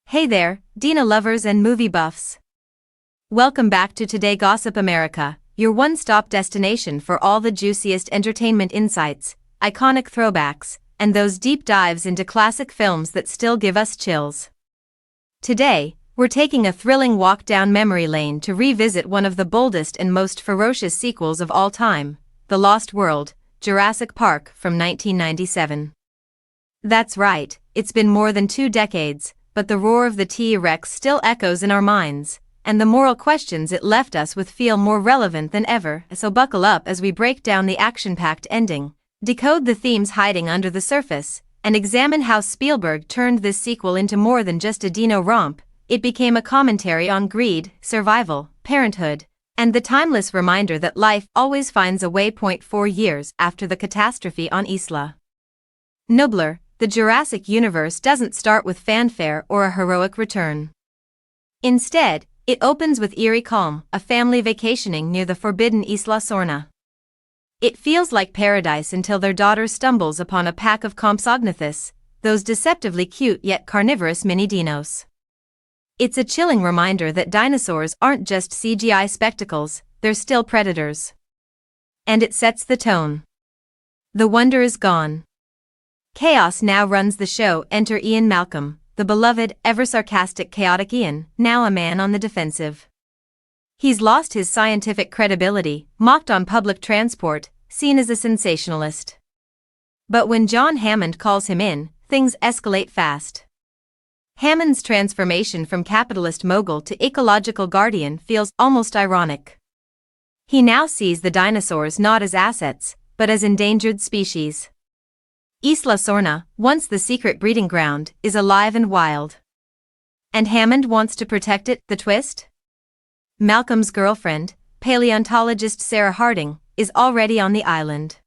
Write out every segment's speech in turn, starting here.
Hey there, Dino lovers and movie buffs. Welcome back to Today Gossip America, your one-stop destination for all the juiciest entertainment insights, iconic throwbacks, and those deep dives into classic films that still give us chills. Today, we're taking a thrilling walk down memory lane to revisit one of the boldest and most ferocious sequels of all time, The Lost World, Jurassic Park from 1997. That's right, it's been more than 2 decades, but the roar of the T-Rex still echoes in our minds, and the moral questions it left us with feel more relevant than ever. So buckle up as we break down the action-packed ending, decode the themes hiding under the surface, and examine how Spielberg turned this sequel into more than just a dino romp. It became a commentary on greed, survival, parenthood, and the timeless reminder that life always finds a way. 4 years after the catastrophe on Isla Sorna, the Jurassic universe doesn't start with fanfare or a heroic return. Instead, it opens with eerie calm, a family vacationing near the forbidden Isla Sorna. It feels like paradise until their daughter stumbles upon a pack of Compsognathus, those deceptively cute yet carnivorous mini-dinos. It's a chilling reminder that dinosaurs aren't just CGI spectacles, they're still predators. And it sets the tone. The wonder is gone. Chaos now runs the show. Enter Ian Malcolm, the beloved, ever-sarcastic chaotic Ian, now a man on the defensive. He's lost his scientific credibility, mocked on public transport, seen as a sensationalist. But when John Hammond calls him in, things escalate fast. Hammond's transformation from capitalist mogul to ecological guardian feels almost ironic. He now sees the dinosaurs not as assets, but as endangered species. Isla Sorna, once the secret breeding ground, is alive and wild. And Hammond wants to protect it. The twist? Malcolm's girlfriend, paleontologist Sarah Harding, is already on the island.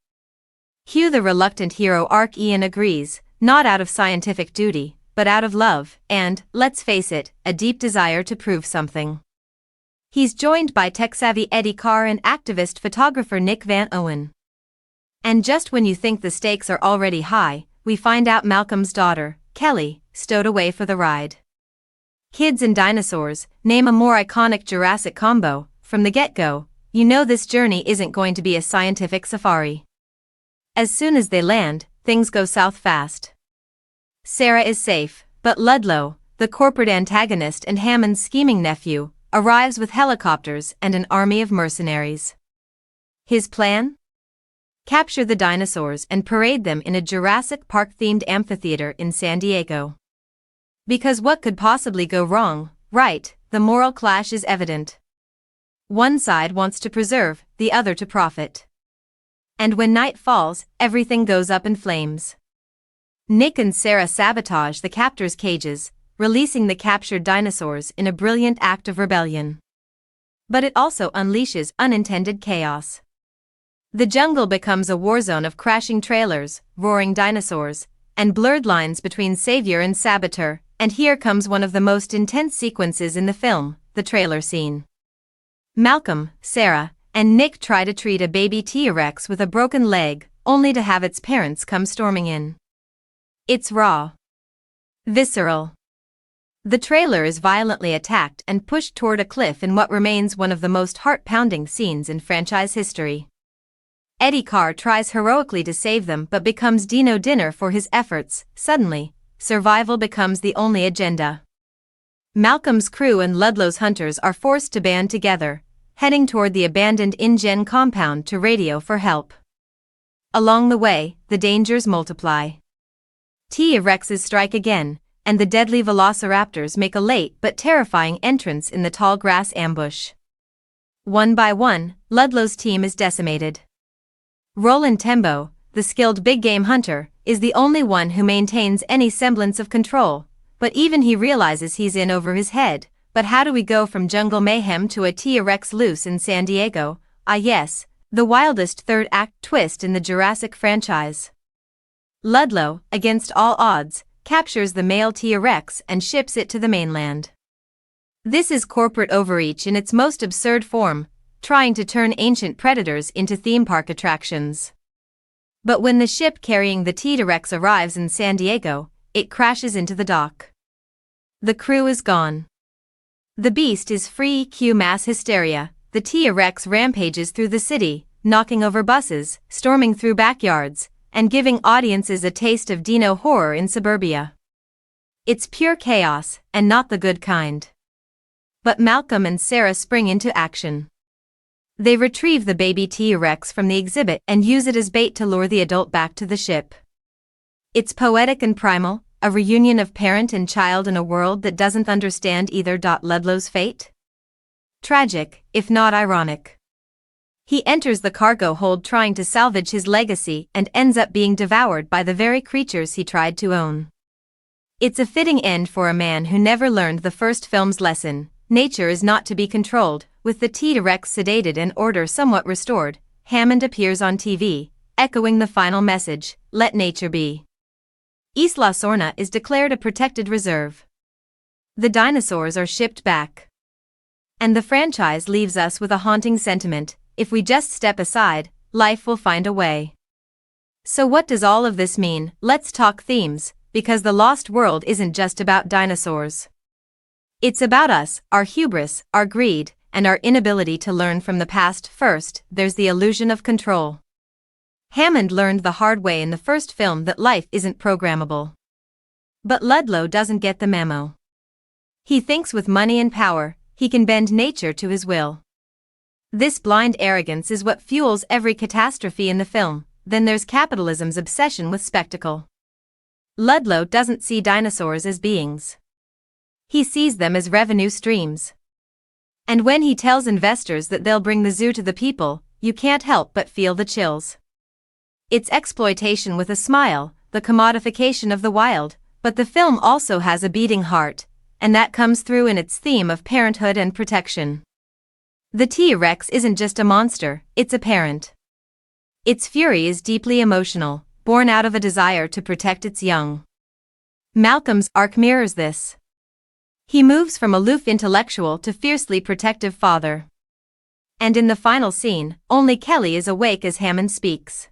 Hugh the reluctant hero arc. Ian agrees, not out of scientific duty, but out of love, and, let's face it, a deep desire to prove something. He's joined by tech-savvy Eddie Carr and activist photographer Nick Van Owen. And just when you think the stakes are already high, we find out Malcolm's daughter, Kelly, stowed away for the ride. Kids and dinosaurs, name a more iconic Jurassic combo. From the get-go, you know this journey isn't going to be a scientific safari. As soon as they land, things go south fast. Sarah is safe, but Ludlow, the corporate antagonist and Hammond's scheming nephew, arrives with helicopters and an army of mercenaries. His plan? Capture the dinosaurs and parade them in a Jurassic Park-themed amphitheater in San Diego. Because what could possibly go wrong, right? The moral clash is evident. One side wants to preserve, the other to profit. And when night falls, everything goes up in flames. Nick and Sarah sabotage the captors' cages, releasing the captured dinosaurs in a brilliant act of rebellion. But it also unleashes unintended chaos. The jungle becomes a war zone of crashing trailers, roaring dinosaurs, and blurred lines between savior and saboteur. And here comes one of the most intense sequences in the film, the trailer scene. Malcolm, Sarah, and Nick try to treat a baby T-Rex with a broken leg, only to have its parents come storming in. It's raw. Visceral. The trailer is violently attacked and pushed toward a cliff in what remains one of the most heart-pounding scenes in franchise history. Eddie Carr tries heroically to save them but becomes dino dinner for his efforts. Suddenly, survival becomes the only agenda. Malcolm's crew and Ludlow's hunters are forced to band together, heading toward the abandoned InGen compound to radio for help. Along the way, the dangers multiply. T-Rexes strike again, and the deadly velociraptors make a late but terrifying entrance in the tall grass ambush. One by one, Ludlow's team is decimated. Roland Tembo, the skilled big-game hunter, is the only one who maintains any semblance of control, but even he realizes he's in over his head. But how do we go from jungle mayhem to a T-Rex loose in San Diego? Ah yes, the wildest third-act twist in the Jurassic franchise. Ludlow, against all odds, captures the male T-Rex and ships it to the mainland. This is corporate overreach in its most absurd form, trying to turn ancient predators into theme park attractions. But when the ship carrying the T-Rex arrives in San Diego, it crashes into the dock. The crew is gone. The beast is free. Cue mass hysteria. The T-Rex rampages through the city, knocking over buses, storming through backyards, and giving audiences a taste of dino horror in suburbia. It's pure chaos, and not the good kind. But Malcolm and Sarah spring into action. They retrieve the baby T-Rex from the exhibit and use it as bait to lure the adult back to the ship. It's poetic and primal, a reunion of parent and child in a world that doesn't understand either. Ludlow's fate? Tragic, if not ironic. He enters the cargo hold trying to salvage his legacy and ends up being devoured by the very creatures he tried to own. It's a fitting end for a man who never learned the first film's lesson: nature is not to be controlled. With the T-Rex sedated and order somewhat restored, Hammond appears on TV, echoing the final message: let nature be. Isla Sorna is declared a protected reserve. The dinosaurs are shipped back. And the franchise leaves us with a haunting sentiment: if we just step aside, life will find a way. So what does all of this mean? Let's talk themes, because The Lost World isn't just about dinosaurs. It's about us, our hubris, our greed, and our inability to learn from the past. First, there's the illusion of control. Hammond learned the hard way in the first film that life isn't programmable. But Ludlow doesn't get the memo. He thinks with money and power, he can bend nature to his will. This blind arrogance is what fuels every catastrophe in the film. Then there's capitalism's obsession with spectacle. Ludlow doesn't see dinosaurs as beings. He sees them as revenue streams. And when he tells investors that they'll bring the zoo to the people, you can't help but feel the chills. It's exploitation with a smile, the commodification of the wild, but the film also has a beating heart, and that comes through in its theme of parenthood and protection. The T-Rex isn't just a monster, it's a parent. Its fury is deeply emotional, born out of a desire to protect its young. Malcolm's arc mirrors this. He moves from aloof intellectual to fiercely protective father. And in the final scene, only Kelly is awake as Hammond speaks.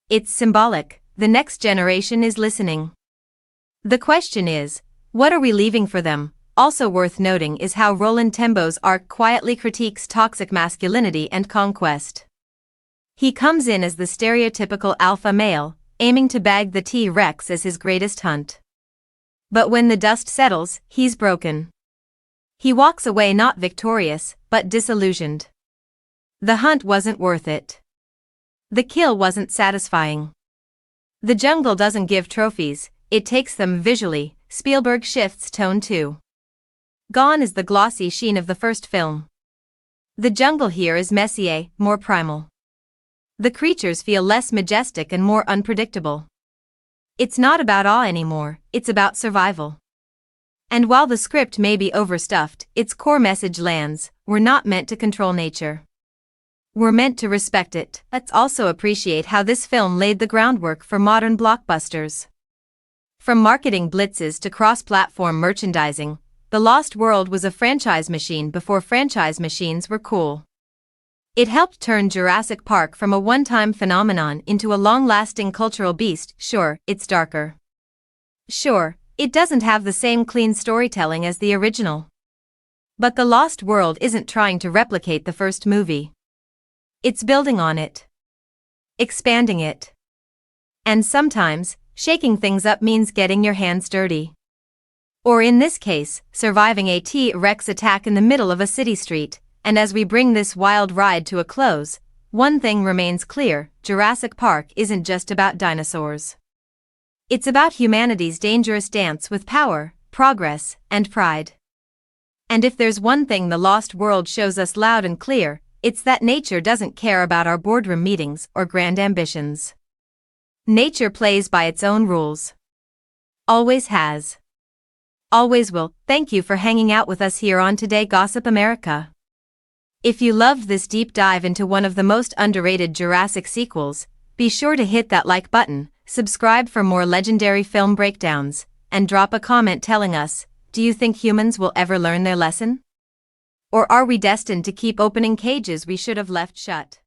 It's symbolic: the next generation is listening. The question is, what are we leaving for them? Also worth noting is how Roland Tembo's arc quietly critiques toxic masculinity and conquest. He comes in as the stereotypical alpha male, aiming to bag the T-Rex as his greatest hunt. But when the dust settles, he's broken. He walks away not victorious, but disillusioned. The hunt wasn't worth it. The kill wasn't satisfying. The jungle doesn't give trophies, it takes them visually. Spielberg shifts tone too. Gone is the glossy sheen of the first film. The jungle here is messier, more primal. The creatures feel less majestic and more unpredictable. It's not about awe anymore, it's about survival. And while the script may be overstuffed, its core message lands: we're not meant to control nature. We're meant to respect it. Let's also appreciate how this film laid the groundwork for modern blockbusters. From marketing blitzes to cross-platform merchandising, The Lost World was a franchise machine before franchise machines were cool. It helped turn Jurassic Park from a one-time phenomenon into a long-lasting cultural beast. Sure, it's darker. Sure, it doesn't have the same clean storytelling as the original. But The Lost World isn't trying to replicate the first movie. It's building on it. Expanding it. And sometimes, shaking things up means getting your hands dirty. Or in this case, surviving a T-Rex attack in the middle of a city street. And as we bring this wild ride to a close, one thing remains clear: Jurassic Park isn't just about dinosaurs. It's about humanity's dangerous dance with power, progress, and pride. And if there's one thing The Lost World shows us loud and clear, it's that nature doesn't care about our boardroom meetings or grand ambitions. Nature plays by its own rules. Always has. Always will. Thank you for hanging out with us here on Today Gossip America. If you loved this deep dive into one of the most underrated Jurassic sequels, be sure to hit that like button, subscribe for more legendary film breakdowns, and drop a comment telling us, do you think humans will ever learn their lesson? Or are we destined to keep opening cages we should have left shut?